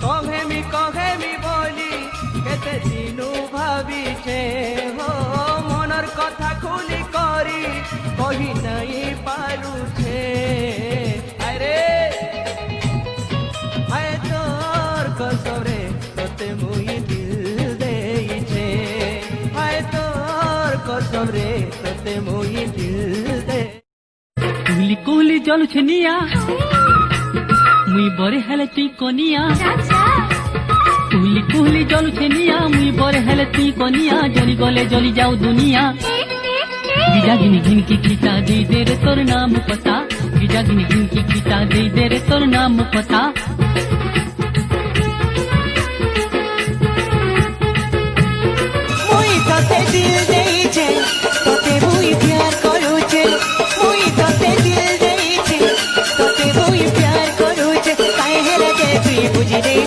কহেমি বলি কেতে দিনু ভাবিছে হো মনর কথা খুলি করি কহি নাই পারুছে আরে আয় তোর কসরে তোতে মুই দিল দেইছে আয় তোর কসরে তোতে মুই দিল দে কুহলি কুহলি জলুছে নিয়া মুই বরে হেলে তুই কনিয়া কুহলি কুহলি জলুছে নিয়া মুই বরে হেলে তুই কনিয়া জলি গলে জলি যাও দুনিয়া গিজাগিনি ঘিনকি খিতা দেই দে রে তোর নাম পতা গিজাগিনি ঘিনকি খিতা দেই দে রে তোর নাম পতা মুই তোতে দিল দেইছে তোতে মুই প্যার করুছে মুই তোতে দিল দেইছে তোতে মুই প্যার করুছে কাহে হেলে যে তুই বুঝি দেই